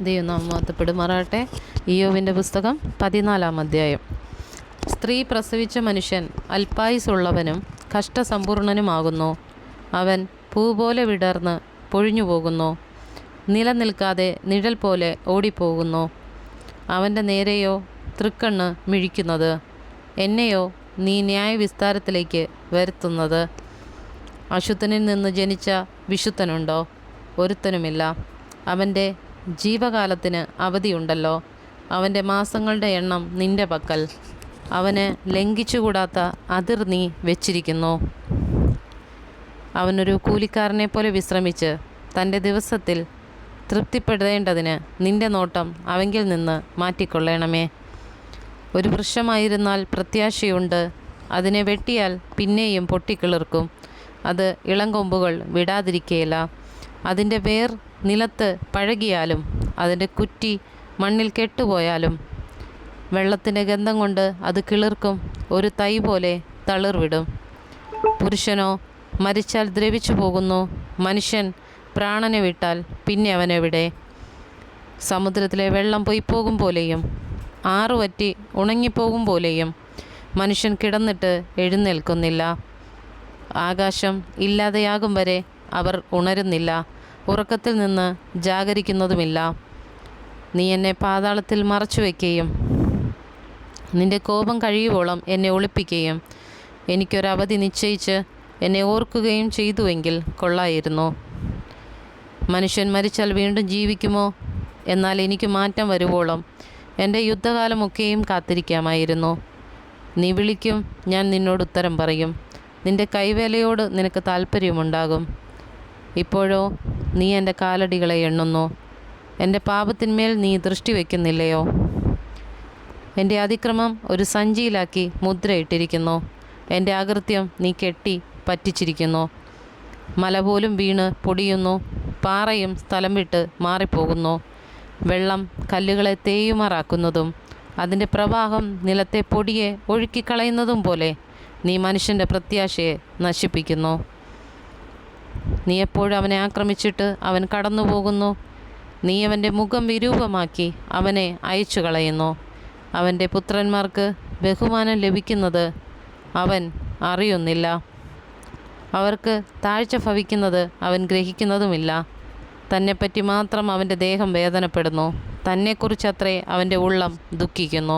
ദൈവം നാം മഹത്വപ്പെടുമാറാകട്ടെ. ഇയ്യോബിൻ്റെ പുസ്തകം 14-ാം അധ്യായം. സ്ത്രീ പ്രസവിച്ച മനുഷ്യൻ അല്പായുസുള്ളവനും കഷ്ടസമ്പൂർണനുമാകുന്നു. അവൻ പൂ പോലെ വിടർന്ന് പൊഴിഞ്ഞു പോകുന്നു, നിലനിൽക്കാതെ നിഴൽ പോലെ ഓടിപ്പോകുന്നു. അവൻ്റെ നേരെയോ തൃക്കണ്ണ് മിഴിക്കുന്നത്, എന്നെയോ നീ ന്യായവിസ്താരത്തിലേക്ക് വരുത്തുന്നത്. അശുദ്ധനിൽ നിന്ന് ജനിച്ച വിശുദ്ധനുണ്ടോ? ഒരുത്തനുമില്ല. അവൻ്റെ ജീവകാലത്തിന് അവധിയുണ്ടല്ലോ. അവൻ്റെ മാസങ്ങളുടെ എണ്ണം നിൻ്റെ പക്കൽ. അവന് ലംഘിച്ചുകൂടാത്ത അതിർ നീ വെച്ചിരിക്കുന്നു. അവനൊരു കൂലിക്കാരനെ പോലെ വിശ്രമിച്ച് തൻ്റെ ദിവസത്തിൽ തൃപ്തിപ്പെടേണ്ടതിന് നിൻ്റെ നോട്ടം അവങ്കിൽ നിന്ന് മാറ്റിക്കൊള്ളണമേ. ഒരു വൃക്ഷമായിരുന്നാൽ പ്രത്യാശയുണ്ട്. അതിനെ വെട്ടിയാൽ പിന്നെയും പൊട്ടിക്കിളിർക്കും. അത് ഇളങ്കൊമ്പുകൾ വിടാതിരിക്കുകയില്ല. അതിൻ്റെ വേർ നിലത്ത് പഴകിയാലും അതിൻ്റെ കുറ്റി മണ്ണിൽ കെട്ടുപോയാലും വെള്ളത്തിൻ്റെ ഗന്ധം കൊണ്ട് അത് കിളിർക്കും. ഒരു തൈ പോലെ തളിർവിടും. പുരുഷനോ മരിച്ചാൽ ദ്രവിച്ചു പോകുന്നു. മനുഷ്യൻ പ്രാണനെ വിട്ടാൽ പിന്നെ അവനെവിടെ? സമുദ്രത്തിലെ വെള്ളം പൊയ്പോകും പോലെയും ആറുവറ്റി ഉണങ്ങിപ്പോകും പോലെയും മനുഷ്യൻ കിടന്നിട്ട് എഴുന്നേൽക്കുന്നില്ല. ആകാശം ഇല്ലാതെയാകും വരെ അവർ ഉണരുന്നില്ല, ഉറക്കത്തിൽ നിന്ന് ജാഗരിക്കുന്നതുമില്ല. നീ എന്നെ പാതാളത്തിൽ മറച്ചു വയ്ക്കുകയും നിൻ്റെ കോപം കഴിയുവോളം എന്നെ ഒളിപ്പിക്കുകയും എനിക്കൊരവധി നിശ്ചയിച്ച് എന്നെ ഓർക്കുകയും ചെയ്തുവെങ്കിൽ കൊള്ളായിരുന്നു. മനുഷ്യൻ മരിച്ചാൽ വീണ്ടും ജീവിക്കുമോ? എന്നാൽ എനിക്ക് മാറ്റം വരുവോളം എൻ്റെ യുദ്ധകാലമൊക്കെയും കാത്തിരിക്കാമായിരുന്നു. നീ വിളിക്കും, ഞാൻ നിന്നോട് ഉത്തരം പറയും. നിൻ്റെ കൈവേലയോട് നിനക്ക് താല്പര്യമുണ്ടാകും. ഇപ്പോഴോ നീ എൻ്റെ കാലടികളെ എണ്ണുന്നു. എൻ്റെ പാപത്തിന്മേൽ നീ ദൃഷ്ടി വയ്ക്കുന്നില്ലയോ? എൻ്റെ അതിക്രമം ഒരു സഞ്ചിയിലാക്കി മുദ്രയിട്ടിരിക്കുന്നു. എൻ്റെ അകൃത്യം നീ കെട്ടി പറ്റിച്ചിരിക്കുന്നു. മല പോലും വീണ് പൊടിയുന്നു, പാറയും സ്ഥലം വിട്ട് മാറിപ്പോകുന്നു. വെള്ളം കല്ലുകളെ തേയുമാറാക്കുന്നതും അതിൻ്റെ പ്രവാഹം നിലത്തെ പൊടിയെ ഒഴുക്കിക്കളയുന്നതും പോലെ നീ മനുഷ്യൻ്റെ പ്രത്യാശയെ നശിപ്പിക്കുന്നു. നീ എപ്പോഴും അവനെ ആക്രമിച്ചിട്ട് അവൻ കടന്നു പോകുന്നു. നീ അവൻ്റെ മുഖം വിരൂപമാക്കി അവനെ അയച്ചു കളയുന്നു. അവൻ്റെ പുത്രന്മാർക്ക് ബഹുമാനം ലഭിക്കുന്നത് അവൻ അറിയുന്നില്ല. അവർക്ക് താഴ്ച ഭവിക്കുന്നത് അവൻ ഗ്രഹിക്കുന്നതുമില്ല. തന്നെപ്പറ്റി മാത്രം അവൻ്റെ ദേഹം വേദനപ്പെടുന്നു. തന്നെക്കുറിച്ചത്രേ അവൻ്റെ ഉള്ളം ദുഃഖിക്കുന്നു.